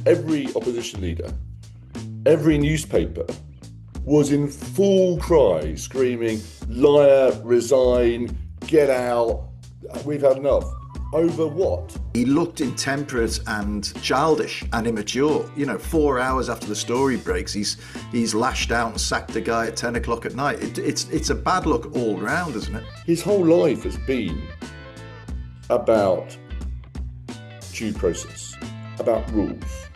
every opposition leader, every newspaper was in full cry, screaming, liar, resign, get out, we've had enough. Over what? He looked intemperate and childish and immature. 4 hours after the story breaks, he's lashed out and sacked a guy at 10 o'clock at night. It's a bad look all round, isn't it? His whole life has been about due process, about rules,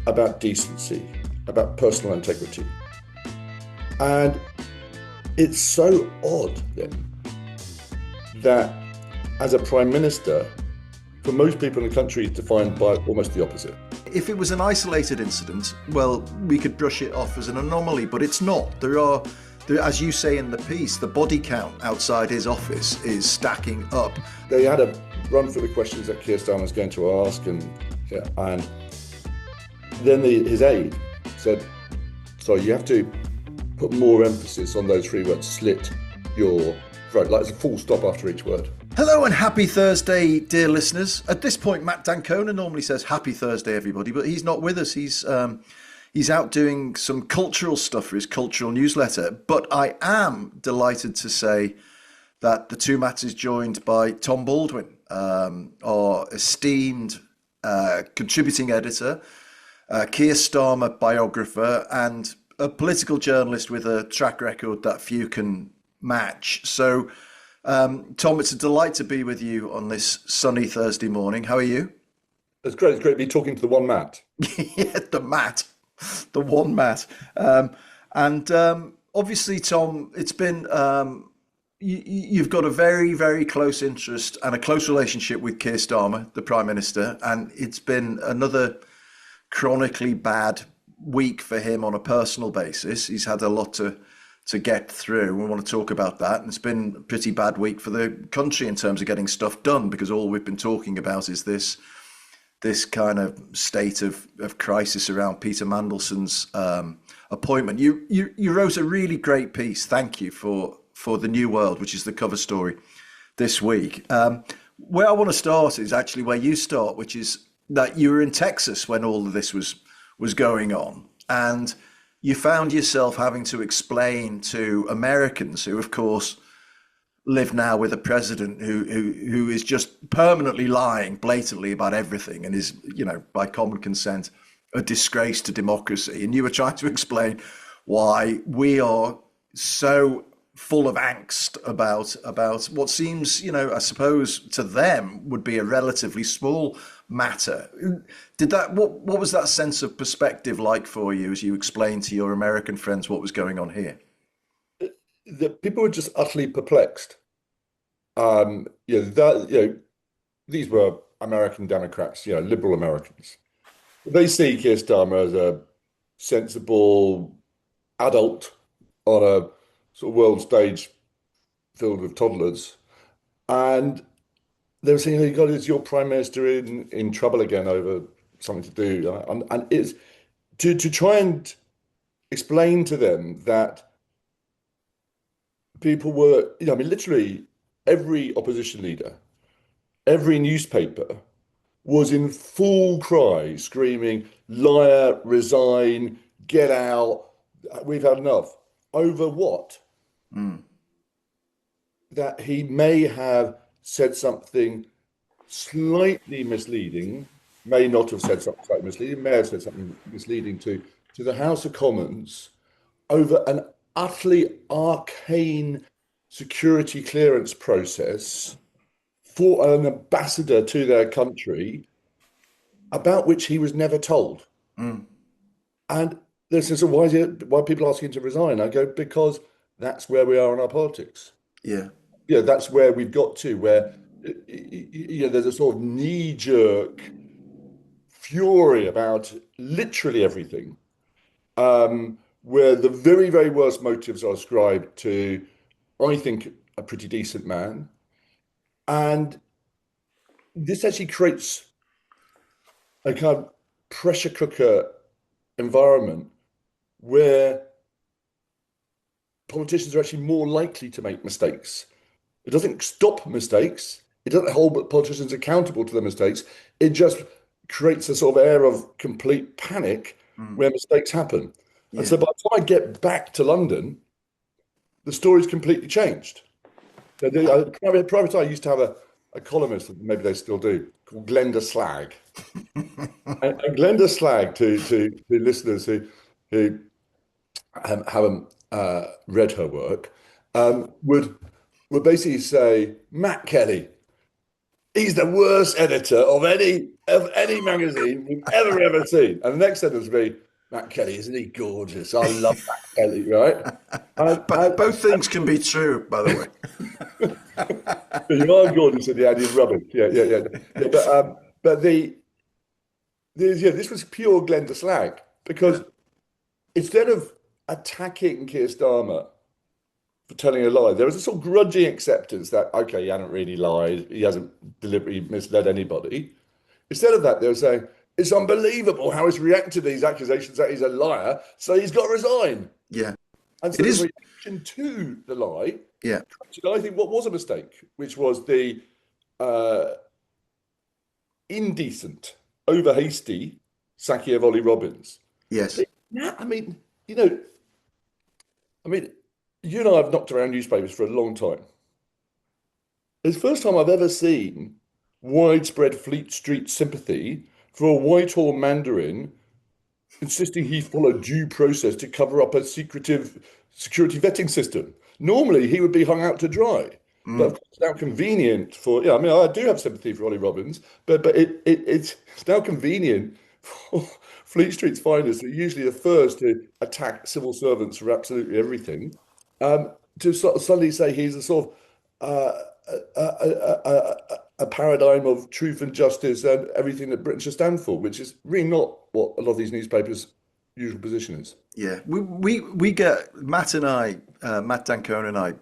about decency, about personal integrity. And it's so odd then that as a prime minister, for most people in the country, is defined by almost the opposite. If it was an isolated incident, well, we could brush it off as an anomaly, but it's not. There, as you say in the piece, the body count outside his office is stacking up. They had a run through the questions that Keir Starmer was going to ask, and then his aide said, "So you have to put more emphasis on those three words: slit your throat." Like it's a full stop after each word. Hello and happy Thursday, dear listeners. At this point, Matt Dancona normally says happy Thursday, everybody, but he's not with us. He's out doing some cultural stuff for his cultural newsletter. But I am delighted to say that the two Matts is joined by Tom Baldwin, our esteemed contributing editor, Keir Starmer biographer, and a political journalist with a track record that few can match. So, Tom, it's a delight to be with you on this sunny Thursday morning. How are you? It's great. It's great to be talking to the one Matt. Yeah, the one Matt. Obviously, Tom, it's been you've got a very, very close interest and a close relationship with Keir Starmer, the Prime Minister, and it's been another chronically bad week for him on a personal basis. He's had a lot to get through. We want to talk about that. And it's been a pretty bad week for the country in terms of getting stuff done, because all we've been talking about is this kind of state of crisis around Peter Mandelson's appointment. You wrote a really great piece. Thank you for The New World, which is the cover story this week. Where I want to start is actually where you start, which is that you were in Texas when all of this was going on. And you found yourself having to explain to Americans who, of course, live now with a president who is just permanently lying blatantly about everything and is, by common consent, a disgrace to democracy. And you were trying to explain why we are so full of angst about what seems, I suppose to them would be a relatively small matter. What was that sense of perspective like for you as you explained to your American friends what was going on here? The people were just utterly perplexed. These were American Democrats, liberal Americans. They see Keir Starmer as a sensible adult on a sort of world stage filled with toddlers, and they were saying, "Oh, God, is your prime minister in trouble again over something to do?" And it's to try and explain to them that people were, literally every opposition leader, every newspaper was in full cry, screaming, liar, resign, get out, we've had enough. Over what? That he may have said something slightly misleading, may not have said something slightly misleading, may have said something misleading to the House of Commons over an utterly arcane security clearance process for an ambassador to their country about which he was never told. And this is why are people asking him to resign? I go, because that's where we are in our politics. Yeah. That's where we've got to, where there's a sort of knee-jerk fury about literally everything, where the very, very worst motives are ascribed to, I think, a pretty decent man. And this actually creates a kind of pressure cooker environment where politicians are actually more likely to make mistakes. It doesn't stop mistakes. It doesn't hold politicians accountable to their mistakes. It just creates a sort of air of complete panic Mm. where mistakes happen. And Yeah. so by the time I get back to London, the story's completely changed. Private Eye used to have a columnist, maybe they still do, called Glenda Slag. And Glenda Slag, to listeners who haven't read her work, would basically say, Matt Kelly, he's the worst editor of any magazine we've ever seen. And the next sentence would be, Matt Kelly, isn't he gorgeous? I love Matt Kelly, right? But both things can be true, by the You are gorgeous at the end, he's rubbish. Yeah. But this was pure Glenda Slag way. because instead of attacking Keir Starmer for telling a lie, there was a sort of grudging acceptance that, okay, he hadn't really lied, he hasn't deliberately misled anybody. Instead of that, they were saying, it's unbelievable how he's reacted to these accusations that he's a liar, so he's got to resign. Yeah. And so It the is. reaction to the lie, Yeah. I think what was a mistake, which was the uh, indecent, over hasty sacking of Ollie Robbins. Yes. Yeah, I mean, you and I have knocked around newspapers for a long time. It's the first time I've ever seen widespread Fleet Street sympathy for a Whitehall Mandarin insisting he followed due process to cover up a secretive security vetting system. Normally, he would be hung out to dry. But of Mm. course, it's now convenient for, yeah, I mean, I do have sympathy for Ollie Robbins, but it's now convenient for Fleet Street's finest, who are usually the first to attack civil servants for absolutely everything, to sort of suddenly say he's a sort of a paradigm of truth and justice and everything that Britain should stand for, which is really not what a lot of these newspapers' usual position is. Yeah. We get Matt and I, Matt Dancona and I,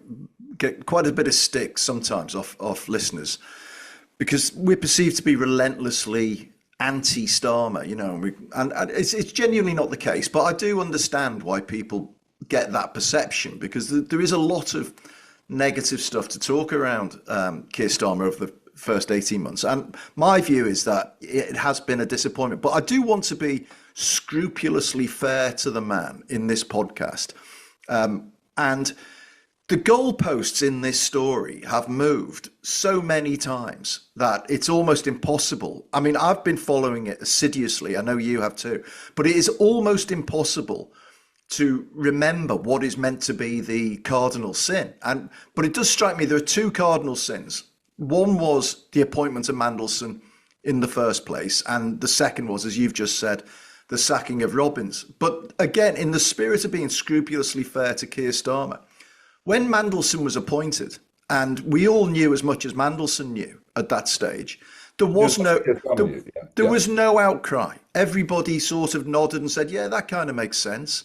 get quite a bit of stick sometimes off listeners because we're perceived to be relentlessly anti-Starmer, and it's genuinely not the case. But I do understand why people get that perception because there is a lot of negative stuff to talk around Keir Starmer over the first 18 months. And my view is that it has been a disappointment. But I do want to be scrupulously fair to the man in this podcast. And the goalposts in this story have moved so many times that it's almost impossible. I mean, I've been following it assiduously. I know you have too. But it is almost impossible to remember what is meant to be the cardinal sin. But it does strike me there are two cardinal sins. One was the appointment of Mandelson in the first place, and the second was, as you've just said, the sacking of Robbins. But again, in the spirit of being scrupulously fair to Keir Starmer, when Mandelson was appointed, and we all knew as much as Mandelson knew at that stage, there was Just no like his there, family, yeah, there yeah. was no outcry. Everybody sort of nodded and said, "Yeah, that kind of makes sense."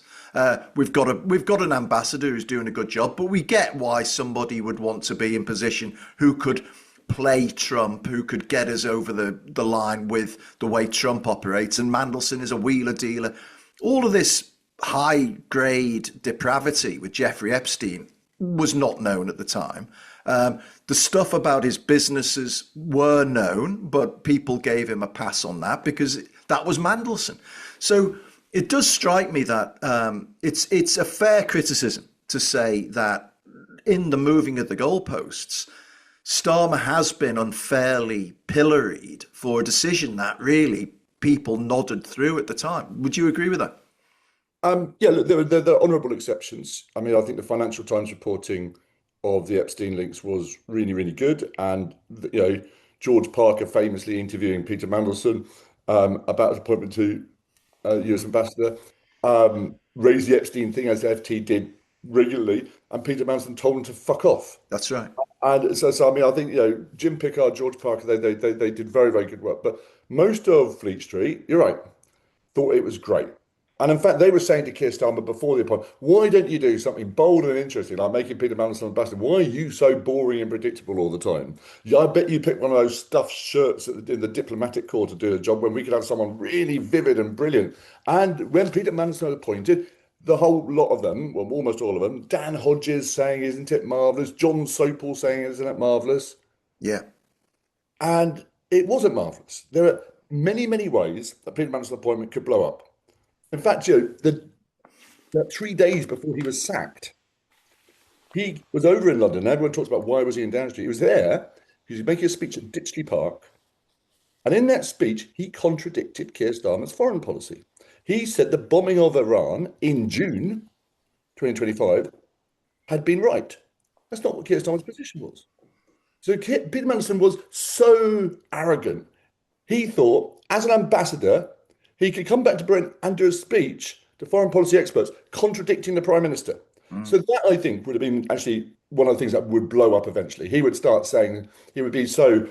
We've got an ambassador who's doing a good job, but we get why somebody would want to be in position who could play Trump, who could get us over the line with the way Trump operates. And Mandelson is a wheeler dealer. All of this high grade depravity with Jeffrey Epstein was not known at the time. The stuff about his businesses were known, but people gave him a pass on that because that was Mandelson. So it does strike me that it's a fair criticism to say that in the moving of the goalposts, Starmer has been unfairly pilloried for a decision that really people nodded through at the time. Would you agree with that? Yeah, look, there are honourable exceptions. I mean, I think the Financial Times reporting of the Epstein links was really, really good. And, George Parker famously interviewing Peter Mandelson about his appointment to US ambassador, raised the Epstein thing as the FT did regularly. And Peter Mandelson told him to fuck off. That's right. And so I mean, I think, Jim Pickard, George Parker, they did very, very good work. But most of Fleet Street, you're right, thought it was great. And in fact, they were saying to Keir Starmer before the appointment, why don't you do something bold and interesting, like making Peter Mandelson ambassador? Why are you so boring and predictable all the time? Yeah, I bet you pick one of those stuffed shirts in the diplomatic corps to do the job when we could have someone really vivid and brilliant. And when Peter Mandelson was appointed, the whole lot of them, well, almost all of them, Dan Hodges saying, isn't it marvellous? John Sopel saying, isn't it marvellous? Yeah. And it wasn't marvellous. many, many ways that Peter Mandelson's appointment could blow up. In fact, the 3 days before he was sacked, he was over in London. Everyone talks about why was he in Downing Street. He was there because he was making a speech at Ditchley Park. And in that speech, he contradicted Keir Starmer's foreign policy. He said the bombing of Iran in June 2025 had been right. That's not what Keir Starmer's position was. So Peter Mandelson was so arrogant. He thought, as an ambassador, he could come back to Britain and do a speech to foreign policy experts contradicting the Prime Minister. So that, I think, would have been actually one of the things that would blow up eventually. He would start saying, he would be so,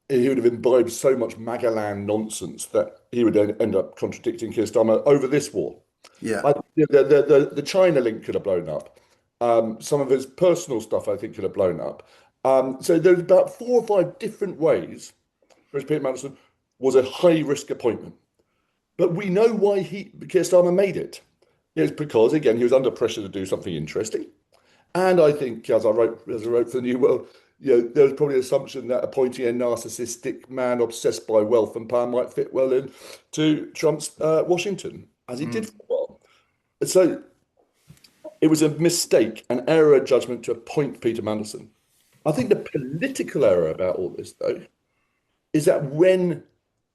he would have imbibed so much Magalan nonsense that he would then end up contradicting Keir Starmer over this war. Yeah. The China link could have blown up. Some of his personal stuff, I think, could have blown up. So there's about 4 or 5 different ways in which Peter Mandelson was a high-risk appointment. But we know why Keir Starmer made it. It's because, again, he was under pressure to do something interesting. And I think, as I wrote for the New World, there was probably an assumption that appointing a narcissistic man obsessed by wealth and power might fit well into Trump's Washington, as he did for a while. So it was a mistake, an error of judgment to appoint Peter Mandelson. I think the political error about all this, though, is that when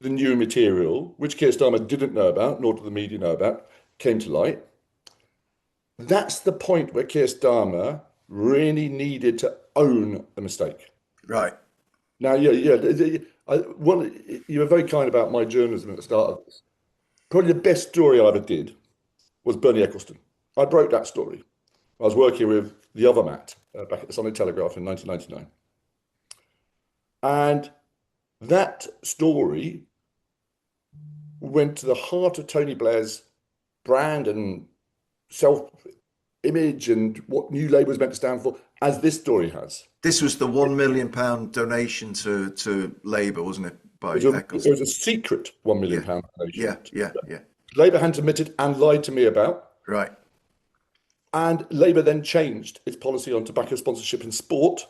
the new material, which Keir Starmer didn't know about, nor did the media know about, came to light, that's the point where Keir Starmer really needed to own the mistake. Right. Now, you were very kind about my journalism at the start of this. Probably the best story I ever did was Bernie Ecclestone. I broke that story. I was working with the other Matt back at the Sunday Telegraph in 1999. And that story went to the heart of Tony Blair's brand and self-image and what New Labour was meant to stand for, as this story has. This was the £1 million donation to Labour, wasn't it? By It was a secret £1 million donation. Yeah. Labour hadn't admitted and lied to me about. Right. And Labour then changed its policy on tobacco sponsorship in sport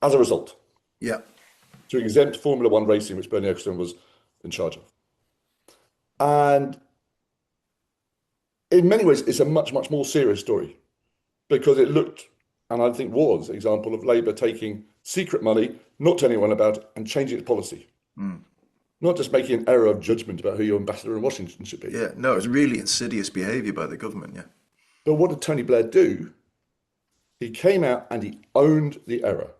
as a result. Yeah. To exempt Formula One racing, which Bernie Ecclestone was in charge of. And in many ways, it's a much, much more serious story because it looked, and I think was, an example of Labour taking secret money, not telling anyone about it, and changing its policy. Not just making an error of judgment about who your ambassador in Washington should be. Yeah, no, it was really insidious behaviour by the government, yeah. But what did Tony Blair do? He came out and he owned the error.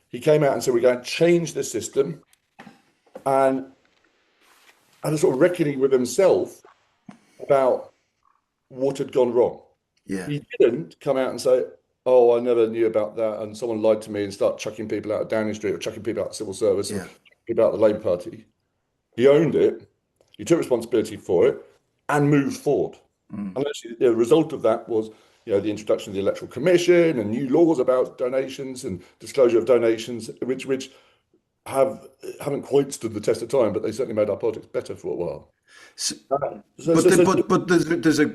He came out and said, we're going to change the system, and had a sort of reckoning with himself about what had gone wrong. Yeah. He didn't come out and say, oh, I never knew about that, and someone lied to me, and start chucking people out of Downing Street or chucking people out of civil service, or chucking people out of the Labour Party. He owned it, he took responsibility for it, and moved forward. And actually, the result of that was, the introduction of the Electoral Commission and new laws about donations and disclosure of donations, which haven't quite stood the test of time, but they certainly made our politics better for a while. But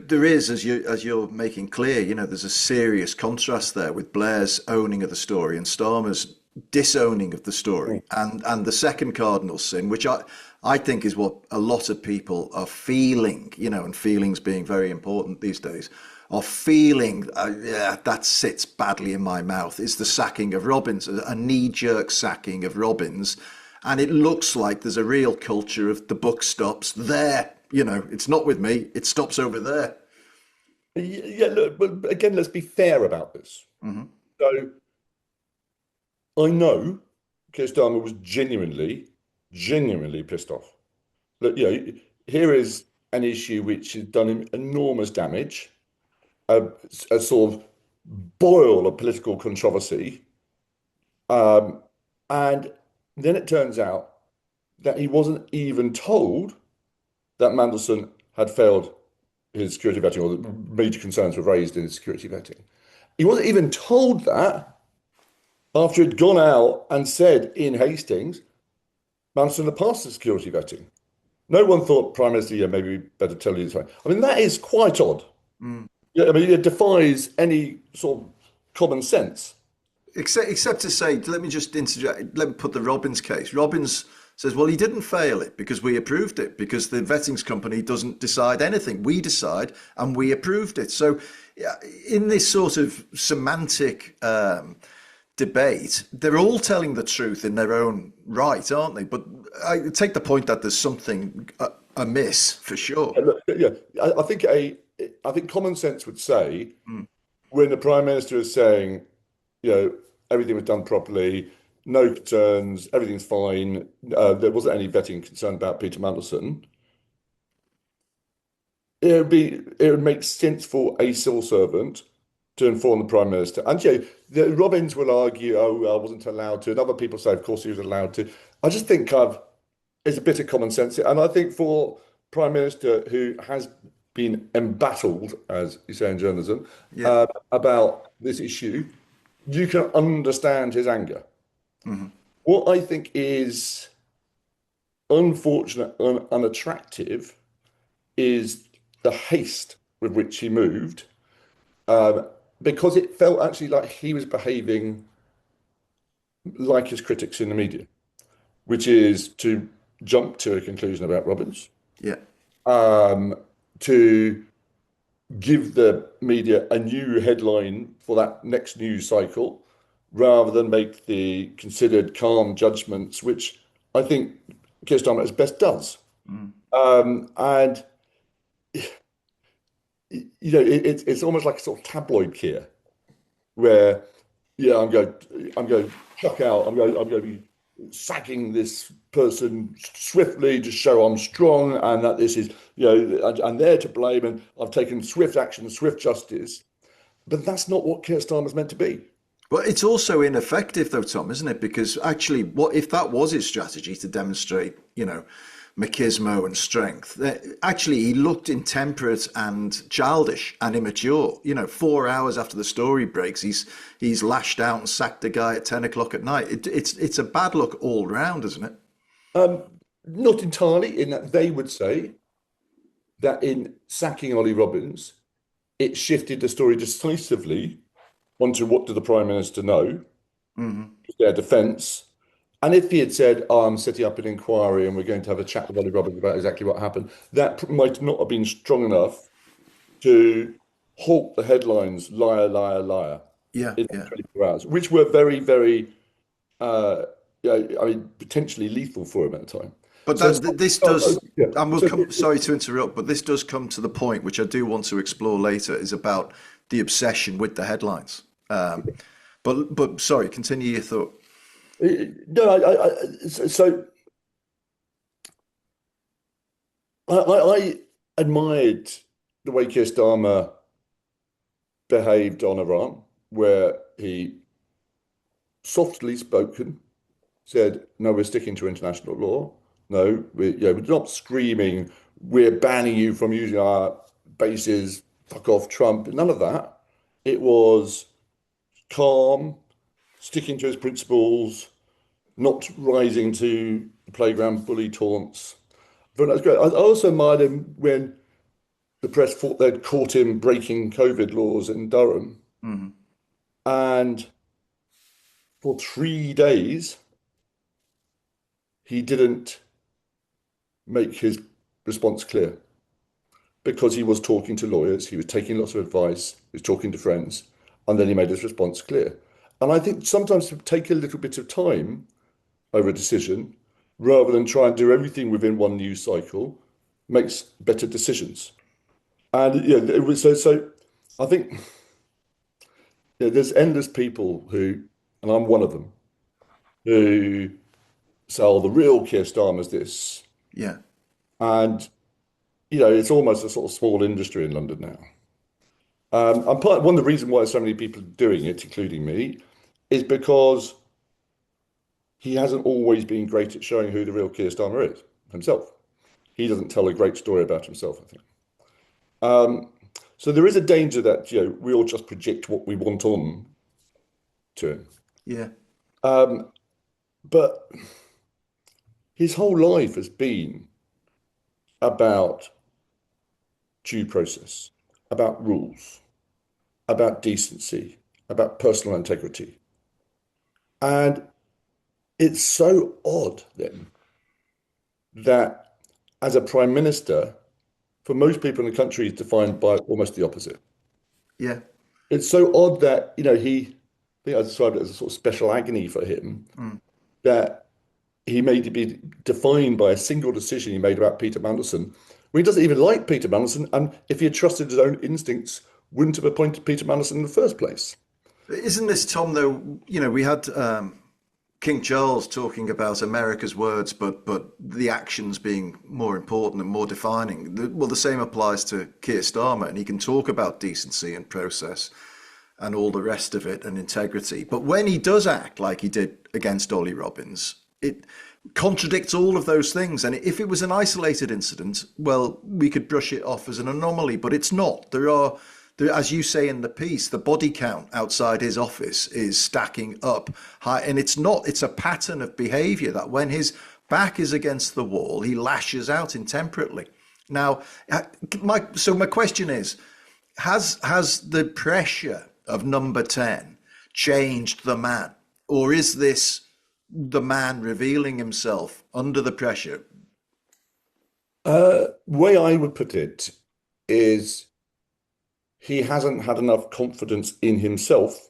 there is, as you're making clear, there's a serious contrast there with Blair's owning of the story and Starmer's disowning of the story, and the second cardinal sin, which I think is what a lot of people are feeling, and feelings being very important these days, are feeling, that sits badly in my mouth, is the sacking of Robbins, a knee-jerk sacking of Robbins. And it looks like there's a real culture of the buck stops there. It's not with me, it stops over there. Yeah, look, but again, let's be fair about this. So I know Keir Starmer was genuinely pissed off. Look, here is an issue which has done him enormous damage, a sort of boil of political controversy. And then it turns out that he wasn't even told that Mandelson had failed his security vetting, or that major concerns were raised in his security vetting. He wasn't even told that after he'd gone out and said in Hastings, Mandelson had passed the security vetting. No one thought, Prime Minister, maybe we better tell you this. I mean, that is quite odd. Yeah, I mean, it defies any sort of common sense. Except to say, let me just interject, let me put the Robbins case. Robbins says, well, he didn't fail it because we approved it, because the vettings company doesn't decide anything. We decide and we approved it. So, yeah, in this sort of semantic debate, they're all telling the truth in their own right, aren't they? But I take the point that there's something amiss for sure. And look, yeah, I think common sense would say Mm, when the Prime Minister is saying, you know, everything was done properly, no concerns, everything's fine, there wasn't any vetting concern about Peter Mandelson, it would make sense for a civil servant to inform the Prime Minister. And yeah, the Robbins will argue, oh, I wasn't allowed to, and other people say, of course, he was allowed to. I just think it's a bit of common sense, and I think for Prime Minister who has been embattled, as you say in journalism, yeah. about this issue, you can understand his anger. Hmm. What I think is unfortunate and unattractive is the haste with which he moved, um, because it felt actually like he was behaving like his critics in the media, which is to jump to a conclusion about Robbins, Yeah. um, to give the media a new headline for that next news cycle, rather than make the considered calm judgments, which I think Keir Starmer at his best does. Mm. And it's almost like a sort of tabloid Keir, where yeah, I'm going to chuck out, I'm going to be sacking this person swiftly to show I'm strong and that this is, and they're to blame, and I've taken swift action, swift justice. But that's not what Keir Starmer's meant to be. Well, it's also ineffective, though, Tom, isn't it? Because actually, what if that was his strategy to demonstrate, machismo and strength? Actually, he looked intemperate and childish and immature. 4 hours after the story breaks, he's lashed out and sacked a guy at 10 o'clock at night. It's a bad look all round, isn't it? Um, Not entirely, in that they would say that in sacking Ollie Robbins, it shifted the story decisively onto what did the Prime Minister know, Hmm. their defence. And if he had said, oh, I'm setting up an inquiry and we're going to have a chat with Ollie Robbins about exactly what happened, that might not have been strong enough to halt the headlines, liar, liar, liar, Yeah, in yeah. 24 hours, which were very, very, I mean, potentially lethal for him at the time. But So, this does, yeah. and we'll So, come, sorry to interrupt, but this does come to the point, which I do want to explore later, is about the obsession with the headlines. But sorry, continue your thought. no, so I admired the way Keir Starmer behaved on Iran, where he softly spoken said, "No, we're sticking to international law. No, we're not screaming, we're banning you from using our bases. Fuck off, Trump." None of that. It was calm, sticking to his principles, not rising to the playground bully taunts. But that's great. I also admired him when the press thought they'd caught him breaking COVID laws in Durham. Hmm. And for 3 days, he didn't make his response clear because he was talking to lawyers, he was taking lots of advice, he was talking to friends, and then he made his response clear. And I think sometimes to take a little bit of time over a decision rather than try and do everything within one news cycle makes better decisions. And yeah, it was so I think there's endless people who, and I'm one of them, who say, oh, the real Keir Starmer's this. Yeah, And, it's almost a sort of small industry in London now. And one of the reasons why so many people are doing it, including me, is because he hasn't always been great at showing who the real Keir Starmer is himself. He doesn't tell a great story about himself, I think. Um, so there is a danger that, we all just project what we want on to him. yeah, Um, but his whole life has been about due process, about rules, about decency, about personal integrity. And it's so odd then that as a prime minister, for most people in the country, is defined by almost the opposite. Yeah. It's so odd that, I think I described it as a sort of special agony for him, Mm. that he made to be defined by a single decision he made about Peter Mandelson, when he doesn't even like Peter Mandelson, and if he had trusted his own instincts, wouldn't have appointed Peter Mandelson in the first place. Isn't this, Tom, though, we had King Charles talking about America's words, but the actions being more important and more defining. Well, the same applies to Keir Starmer, and he can talk about decency and process and all the rest of it and integrity. But when he does act like he did against Ollie Robbins, it contradicts all of those things. And if it was an isolated incident, well, we could brush it off as an anomaly, but it's not. As you say in the piece, the body count outside his office is stacking up high. And it's a pattern of behavior that when his back is against the wall, he lashes out intemperately. Now, my question is, has the pressure of number 10 changed the man? Or is this the man revealing himself under the pressure? Way I would put it is he hasn't had enough confidence in himself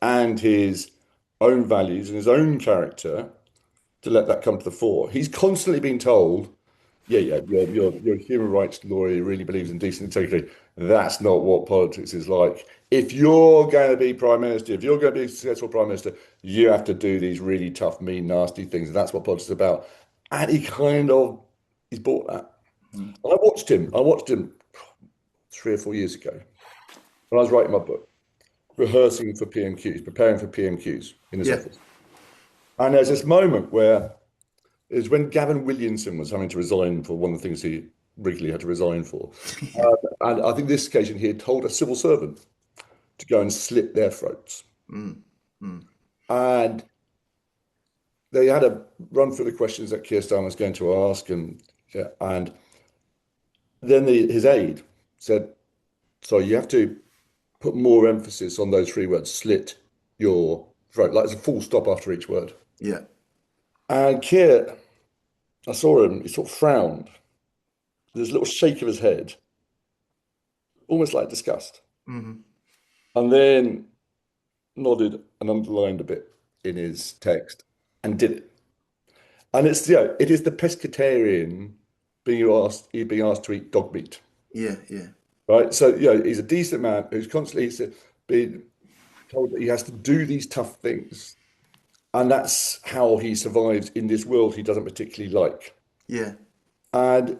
and his own values and his own character to let that come to the fore. He's constantly been told, yeah, you're a human rights lawyer, you really believes in decent integrity. That's not what politics is like. If you're going to be prime minister, if you're going to be a successful prime minister, you have to do these really tough, mean, nasty things. And that's what politics is about. And he's bought that. Mm. I watched him 3 or 4 years ago when I was writing my book, rehearsing for PMQs, preparing for PMQs in his Yeah, office. And there's this moment where is when Gavin Williamson was having to resign for one of the things he regularly had to resign for. And I think this occasion he had told a civil servant to go and slit their throats. mm, mm. And they had a run through the questions that Keir Starmer was going to ask. And then his aide said, so you have to put more emphasis on those 3 words, slit your throat, like there's a full stop after each word. Yeah, And Keir, I saw him, he sort of frowned. There's a little shake of his head, almost like disgust. hmm, And then nodded and underlined a bit in his text and did it. And it is the pescatarian being asked to eat dog meat, yeah, yeah, right? So, he's a decent man who's constantly being told that he has to do these tough things. And that's how he survives in this world he doesn't particularly like. yeah. And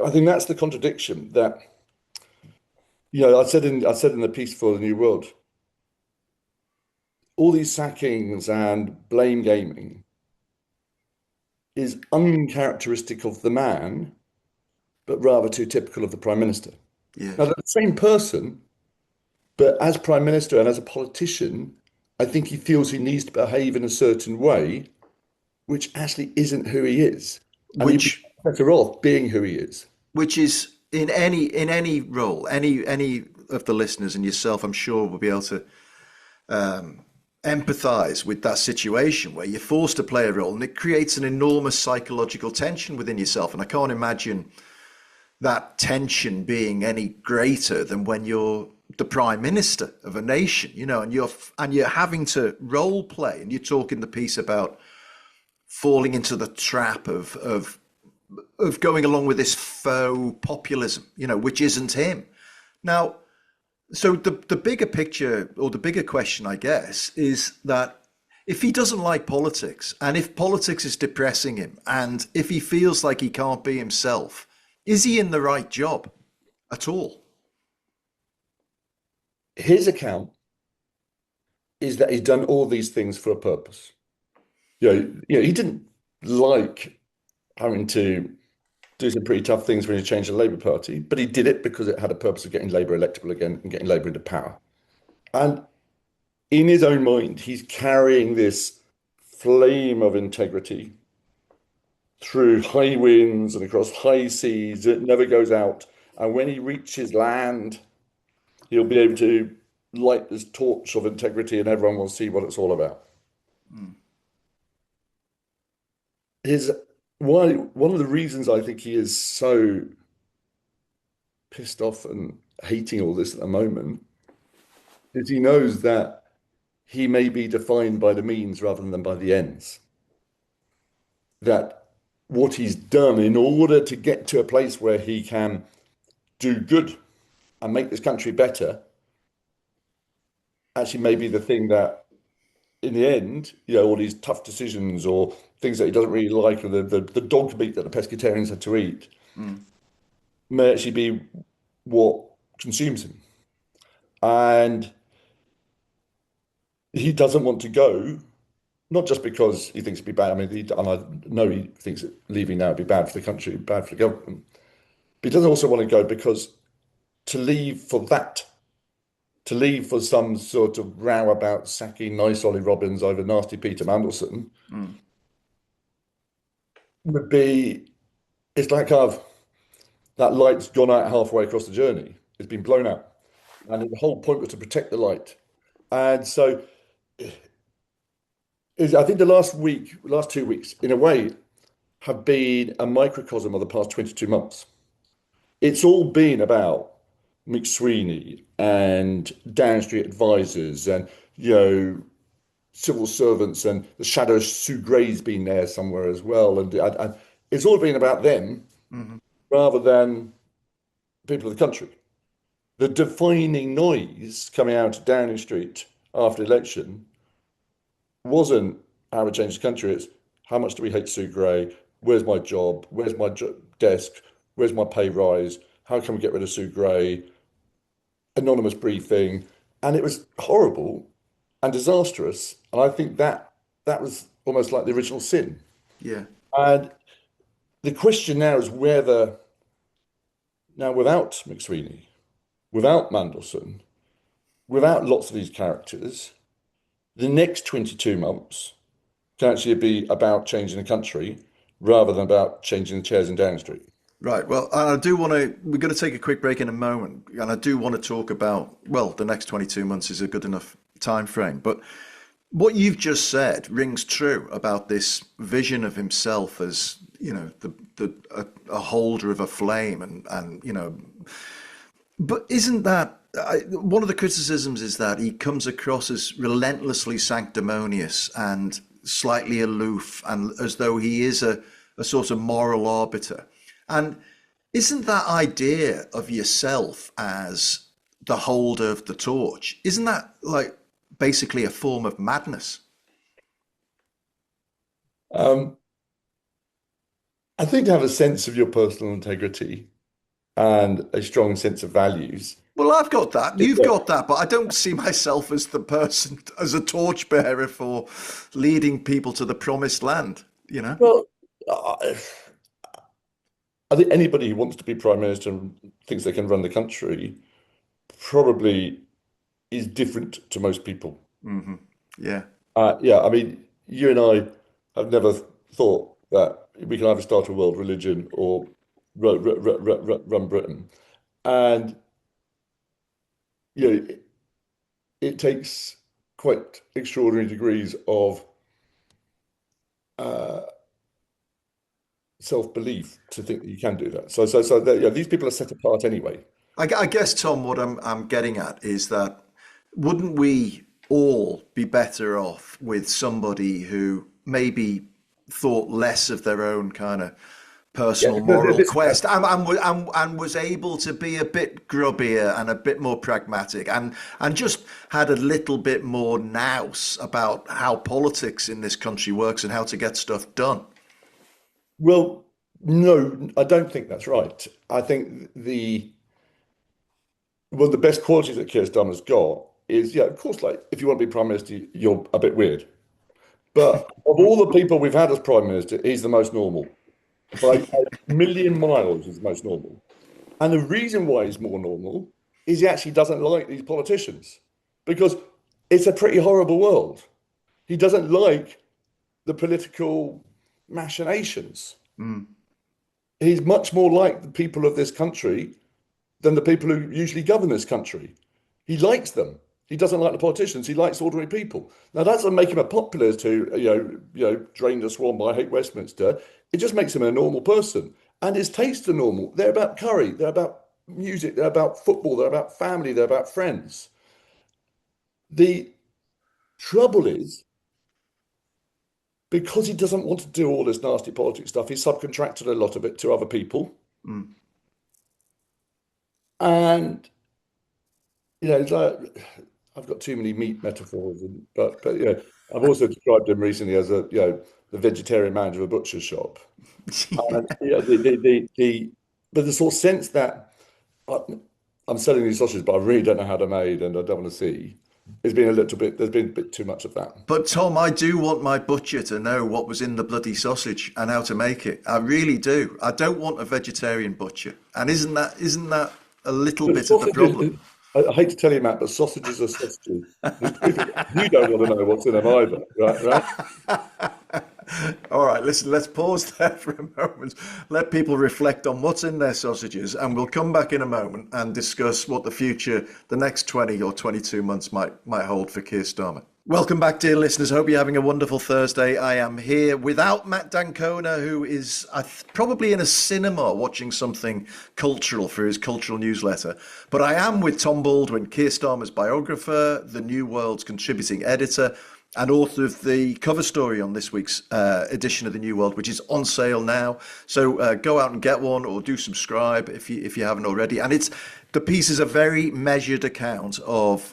I think that's the contradiction that, I said in the piece for the New World, all these sackings and blame gaming is uncharacteristic of the man, but rather too typical of the Prime Minister. Yeah. Now, they're the same person, but as Prime Minister and as a politician, I think he feels he needs to behave in a certain way, which actually isn't who he is. And he'd be Which better off being who he is. which is in any role, any of the listeners and yourself, I'm sure will be able to empathize with that situation where you're forced to play a role, and it creates an enormous psychological tension within yourself. And I can't imagine that tension being any greater than when you're the prime minister of a nation, and you're having to role play, and you talk in the piece about falling into the trap of going along with this faux populism, which isn't him. Now, so the bigger picture, or the bigger question, I guess, is that if he doesn't like politics, and if politics is depressing him, and if he feels like he can't be himself, is he in the right job at all? His account is that he's done all these things for a purpose. He didn't like having to do some pretty tough things when he changed the Labour Party, but he did it because it had a purpose of getting Labour electable again and getting Labour into power. And in his own mind, he's carrying this flame of integrity through high winds and across high seas. It never goes out. And when he reaches land, he'll be able to light this torch of integrity and everyone will see what it's all about. Mm. His why one of the reasons I think he is so pissed off and hating all this at the moment is he knows that he may be defined by the means rather than by the ends. That what he's done in order to get to a place where he can do good and make this country better actually may be the thing that in the end, all these tough decisions or things that he doesn't really like, or the dog meat that the pescatarians had to eat, Mm. may actually be what consumes him. And he doesn't want to go, not just because he thinks it'd be bad. I mean, and I know he thinks that leaving now would be bad for the country, bad for the government. But he doesn't also want to go because to leave for that, to leave for some sort of row about sacking nice Ollie Robbins over nasty Peter Mandelson Mm. would be, it's like that light's gone out halfway across the journey. It's been blown out. And the whole point was to protect the light. And so I think the last 2 weeks, in a way, have been a microcosm of the past 22 months. It's all been about McSweeney and Down Street advisors and, civil servants, and the shadow of Sue Gray's been there somewhere as well. And it's all been about them Hmm. rather than people of the country. The defining noise coming out of Downing Street after the election wasn't how we change the country. It's how much do we hate Sue Gray? Where's my job? Where's my desk? Where's my pay rise? How can we get rid of Sue Gray? Anonymous briefing. And it was horrible and disastrous. And I think that was almost like the original sin. Yeah. And the question now is whether, now without McSweeney, without Mandelson, without lots of these characters, the next 22 months can actually be about changing the country rather than about changing the chairs in Downing Street. Right. Well, I do want to, we're going to take a quick break in a moment. And I do want to talk about, well, the next 22 months is a good enough time frame. But what you've just said rings true about this vision of himself as, a holder of a flame and. But isn't that one of the criticisms is that he comes across as relentlessly sanctimonious and slightly aloof, and as though he is a sort of moral arbiter. And isn't that idea of yourself as the holder of the torch, isn't that like basically a form of madness? Um, I think to have a sense of your personal integrity and a strong sense of values. Well, I've got that. You've got that, but I don't see myself as the person, as a torchbearer for leading people to the promised land, you know? Well, I think anybody who wants to be prime minister and thinks they can run the country probably is different to most people. Hmm. Yeah. Yeah, I mean, you and I have never thought that we can either start a world religion or run Britain. And it, it takes quite extraordinary degrees of uh, self-belief to think that you can do that. These people are set apart anyway. I guess, Tom, what I'm getting at is that wouldn't we all be better off with somebody who maybe thought less of their own kind of Yeah, personal because moral quest and was able to be a bit grubbier and a bit more pragmatic and just had a little bit more nous about how politics in this country works and how to get stuff done? well, no, I don't think that's right. I think one of the best qualities that Keir Starmer's got is, yeah, of course, like if you want to be prime minister, you're a bit weird. But of all the people we've had as prime minister, he's the most normal. By a million miles, he's the most normal. And the reason why he's more normal is he actually doesn't like these politicians because it's a pretty horrible world. He doesn't like the political machinations. Mm. He's much more like the people of this country than the people who usually govern this country. He likes them. He doesn't like the politicians. He likes ordinary people. Now that doesn't make him a populist who, drain the swamp. I hate Westminster. It just makes him a normal person. And his tastes are normal. They're about curry. They're about music. They're about football. They're about family. They're about friends. The trouble is, because he doesn't want to do all this nasty politics stuff, he's subcontracted a lot of it to other people. Mm. And it's like I've got too many meat metaphors, but I've also described him recently as the vegetarian manager of a butcher's shop. And but the sort of sense that I, I'm selling these sausages, but I really don't know how they're made, and I don't want to see. There's been a little bit. There's been a bit too much of that. But Tom, I do want my butcher to know what was in the bloody sausage and how to make it. I really do. I don't want a vegetarian butcher. And isn't that a little But bit of the sausages, problem? I hate to tell you, Matt, but sausages are sausages. You don't want to know what's in them either, right? Right? All right, listen, let's pause there for a moment. Let people reflect on what's in their sausages, and we'll come back in a moment and discuss what the future, the next 20 or 22 months might hold for Keir Starmer. Welcome back, dear listeners. Hope you're having a wonderful Thursday. I am here without Matt Dancona, who is probably in a cinema watching something cultural for his cultural newsletter. But I am with Tom Baldwin, Keir Starmer's biographer, the New World's contributing editor, and author of the cover story on this week's edition of the New World, which is on sale now. So go out and get one, or do subscribe if you haven't already. And the piece is a very measured account of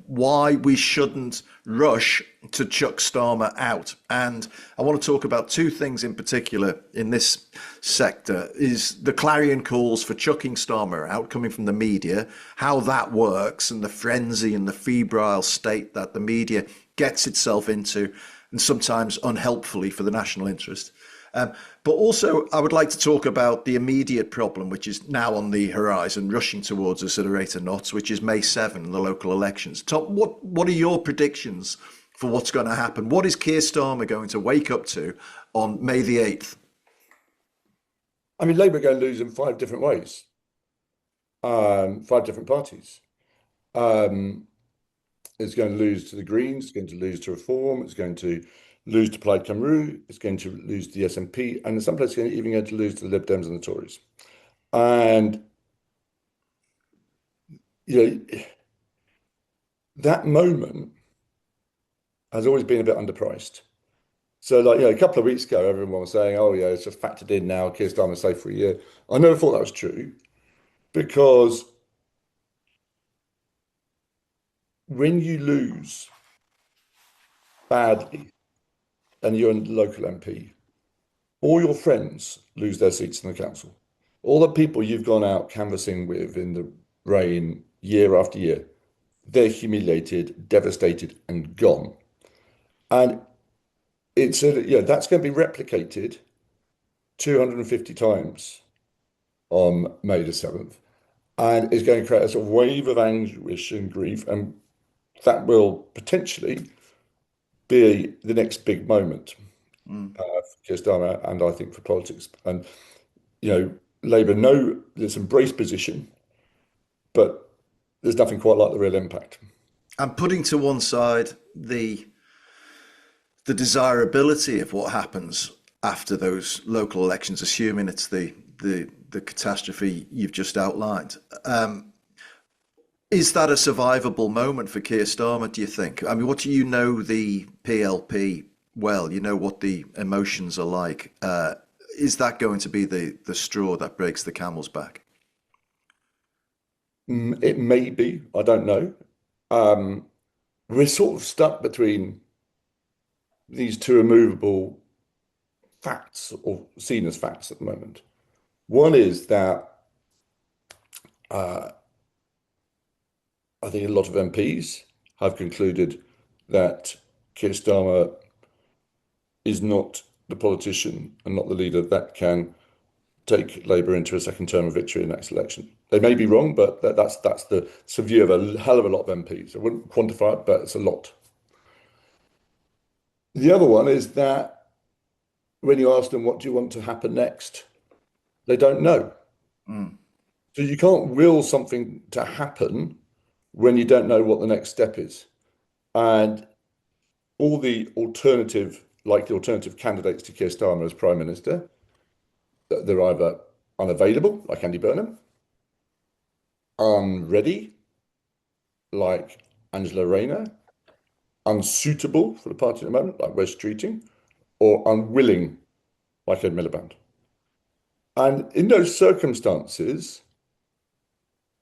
why we shouldn't rush to chuck Starmer out. And I want to talk about two things in particular in this sector: is the clarion calls for chucking Starmer out coming from the media, how that works, and the frenzy and the febrile state that the media gets itself into, and sometimes unhelpfully for the national interest. But also, I would like to talk about the immediate problem, which is now on the horizon, rushing towards us at a rate of knots, which is May 7, the local elections. Tom, what are your predictions for what's going to happen? What is Keir Starmer going to wake up to on May the 8th? I mean, Labour are going to lose in five different ways, five different parties. Um, it's going to lose to the Greens. It's going to lose to Reform. It's going to lose to Plaid Cymru. It's going to lose to the SNP, and in some places, it's even going to lose to the Lib Dems and the Tories. And that moment has always been a bit underpriced. So, like, a couple of weeks ago, everyone was saying, "Oh, yeah, it's just factored in now. Keir Starmer's safe for a year." I never thought that was true, because when you lose badly and you're a local MP, all your friends lose their seats in the council. All the people you've gone out canvassing with in the rain year after year, they're humiliated, devastated, and gone. And that's going to be replicated 250 times on May the 7th. And it's going to create a sort of wave of anguish and grief. And that will potentially be the next big moment for Keir Starmer, and I think for politics. And Labour know this embrace position, but there's nothing quite like the real impact. And putting to one side the desirability of what happens after those local elections, assuming it's the catastrophe you've just outlined. Is that a survivable moment for Keir Starmer, do you think? I mean, what do you know the PLP well? You know what the emotions are like. Is that going to be the straw that breaks the camel's back? It may be, I don't know. We're sort of stuck between these two immovable facts, or seen as facts at the moment. One is that I think a lot of MPs have concluded that Keir Starmer is not the politician and not the leader that can take Labour into a second term of victory in the next election. They may be wrong, but that's the view of a hell of a lot of MPs. I wouldn't quantify it, but it's a lot. The other one is that when you ask them what do you want to happen next, they don't know. Mm. So you can't will something to happen when you don't know what the next step is. And all the alternative candidates to Keir Starmer as Prime Minister, they're either unavailable, like Andy Burnham, unready, like Angela Rayner, unsuitable for the party at the moment, like Wes Streeting, or unwilling, like Ed Miliband. And in those circumstances,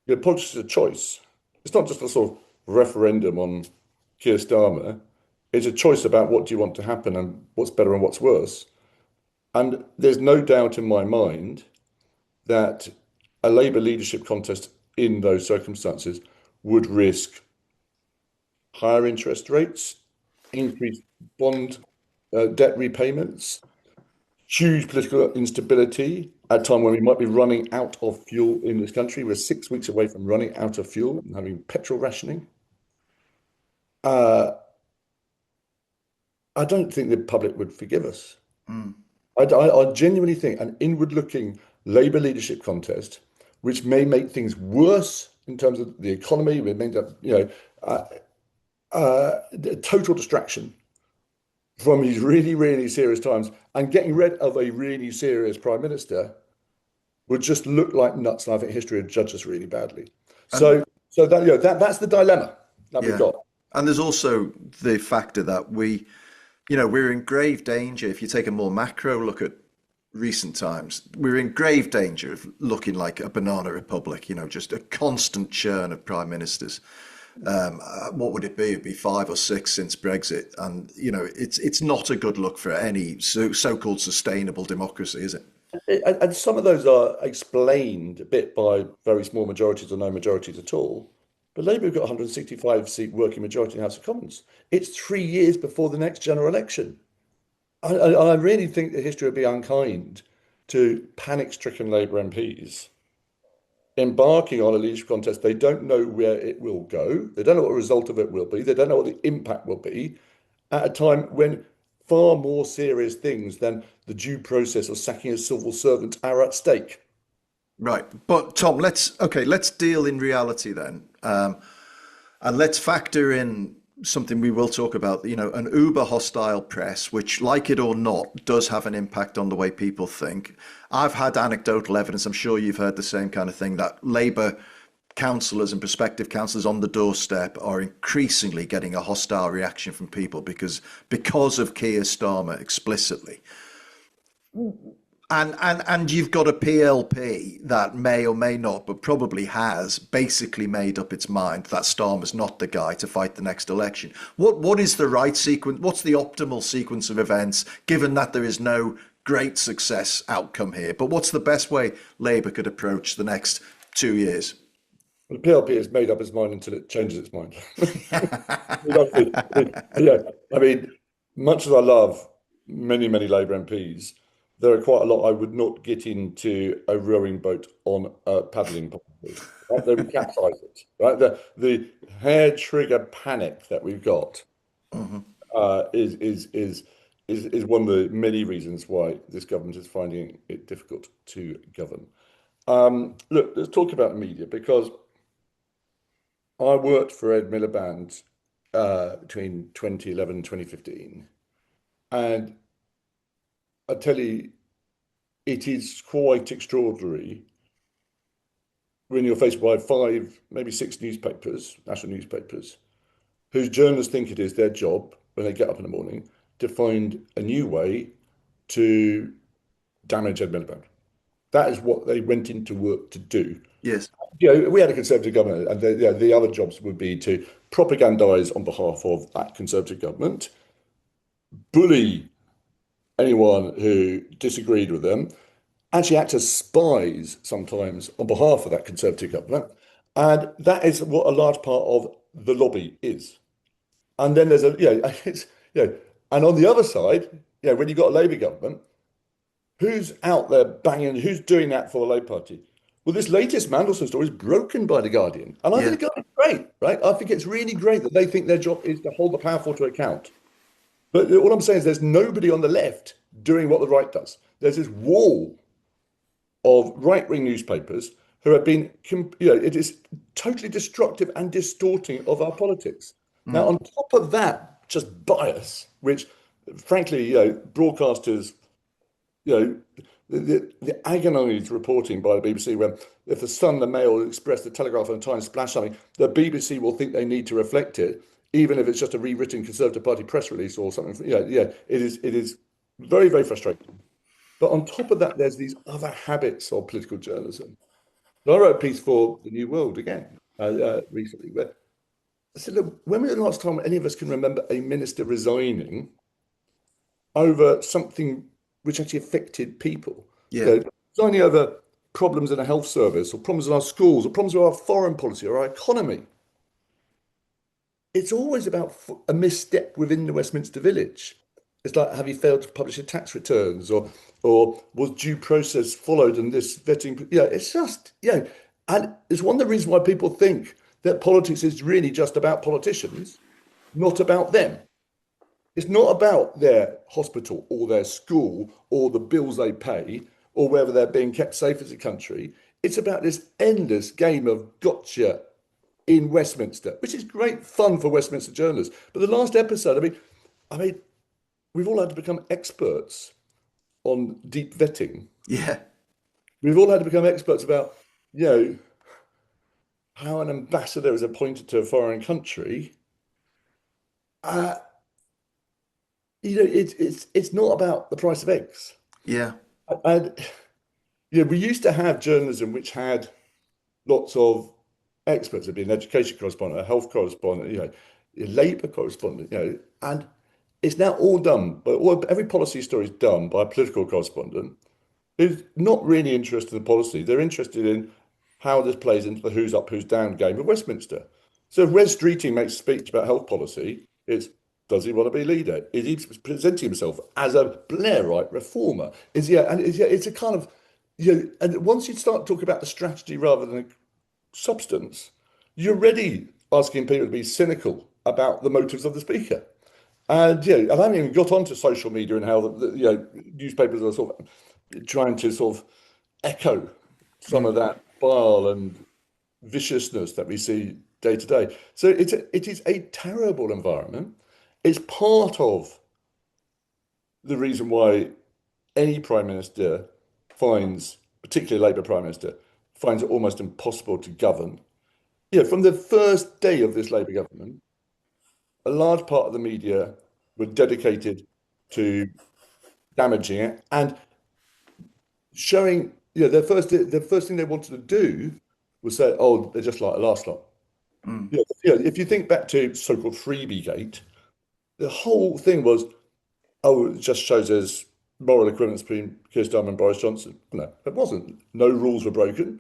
politics is a choice. It's not just a sort of referendum on Keir Starmer. It's a choice about what do you want to happen and what's better and what's worse. And there's no doubt in my mind that a Labour leadership contest in those circumstances would risk higher interest rates, increased bond debt repayments, huge political instability at a time when we might be running out of fuel in this country. We're 6 weeks away from running out of fuel and having petrol rationing. I don't think the public would forgive us. I genuinely think an inward-looking Labour leadership contest, which may make things worse in terms of the economy, we may end up, a total distraction from these really, really serious times, and getting rid of a really serious prime minister would just look like nuts, and I think history would judge us really badly. And So that's the dilemma that we've yeah, got. and there's also the factor that we're in grave danger. If you take a more macro look at recent times, we're in grave danger of looking like a banana republic, just a constant churn of prime ministers. What would it be? It'd be 5 or 6 since Brexit. And, it's not a good look for any so-called sustainable democracy, is it? And some of those are explained a bit by very small majorities or no majorities at all. But Labour have got 165-seat working majority in the House of Commons. It's 3 years before the next general election. I really think that history would be unkind to panic-stricken Labour MPs embarking on a leadership contest. They don't know where it will go. They don't know what the result of it will be. They don't know what the impact will be at a time when far more serious things than the due process of sacking a civil servant are at stake. Right. But Tom, let's deal in reality then. And let's factor in something we will talk about, an uber hostile press, which, like it or not, does have an impact on the way people think. I've had anecdotal evidence, I'm sure you've heard the same kind of thing, that Labour councillors and prospective councillors on the doorstep are increasingly getting a hostile reaction from people because of Keir Starmer explicitly. And you've got a PLP that may or may not, but probably has basically made up its mind that Starmer's not the guy to fight the next election. What is the right sequence? What's the optimal sequence of events, given that there is no great success outcome here? But what's the best way Labour could approach the next 2 years? The PLP has made up its mind until it changes its mind. Yeah, I mean, much as I love many, many Labour MPs, there are quite a lot I would not get into a rowing boat on a paddling pool. Right? They would capsize it. Right? The hair trigger panic that we've got Mhm. is one of the many reasons why this government is finding it difficult to govern. Look, let's talk about the media, because I worked for Ed Miliband between 2011 and 2015, and I tell you, it is quite extraordinary when you're faced by 5, maybe 6 newspapers, national newspapers, whose journalists think it is their job when they get up in the morning to find a new way to damage Ed Miliband. That is what they went into work to do. Yes. We had a Conservative government, and the other jobs would be to propagandise on behalf of that Conservative government, bully anyone who disagreed with them, actually act as spies sometimes on behalf of that Conservative government. And that is what a large part of the lobby is. And then there's and on the other side, when you've got a Labour government, who's out there banging, who's doing that for the Labour Party? Well, this latest Mandelson story is broken by The Guardian. And I Yeah. think the Guardian's great, right? I think it's really great that they think their job is to hold the powerful to account. But all I'm saying is there's nobody on the left doing what the right does. There's this wall of right-wing newspapers who have been, it is totally destructive and distorting of our politics. Now, Mm. on top of that, just bias, which frankly, broadcasters, you know, the agonised reporting by the BBC when if the Sun, the Mail, the Express, the Telegraph, and the Times splash something, the BBC will think they need to reflect it, even if it's just a rewritten Conservative Party press release or something. It is very, very frustrating. But on top of that, there's these other habits of political journalism. I wrote a piece for the New World again recently, where I said, look, when was the last time any of us can remember a minister resigning over something which actually affected people? Yeah. Resigning over problems in a health service or problems in our schools or problems with our foreign policy or our economy. It's always about a misstep within the Westminster Village. It's like, have you failed to publish your tax returns, or was due process followed in this vetting? It's just, and it's one of the reasons why people think that politics is really just about politicians, not about them. It's not about their hospital or their school or the bills they pay or whether they're being kept safe as a country. It's about this endless game of gotcha in Westminster, which is great fun for Westminster journalists. But the last episode, I mean, we've all had to become experts on deep vetting. Yeah. We've all had to become experts about, you know, how an ambassador is appointed to a foreign country. Uh, it's not about the price of eggs. Yeah. And we used to have journalism which had lots of experts. There'd be an education correspondent, a health correspondent, a labour correspondent, and it's now all done, but every policy story is done by a political correspondent who's not really interested in the policy. They're interested in how this plays into the who's up, who's down game of Westminster. So if Wes Streeting makes a speech about health policy, it's does he want to be leader? Is he presenting himself as a Blairite reformer? It's a kind of, and once you start talking about the strategy rather than the substance, you're already asking people to be cynical about the motives of the speaker. And I haven't even got onto social media and how newspapers are sort of trying to sort of echo some of Mm. that bile and viciousness that we see day to day. So it is a terrible environment. It's part of the reason why any prime minister finds, particularly Labour prime minister, finds it almost impossible to govern. From the first day of this Labour government, a large part of the media were dedicated to damaging it and showing, the first thing they wanted to do was say, oh, they're just like the last lot. Mm. If you think back to so-called freebie gate, the whole thing was, oh, it just shows there's moral equivalence between Keir Starmer and Boris Johnson. No, it wasn't. No rules were broken.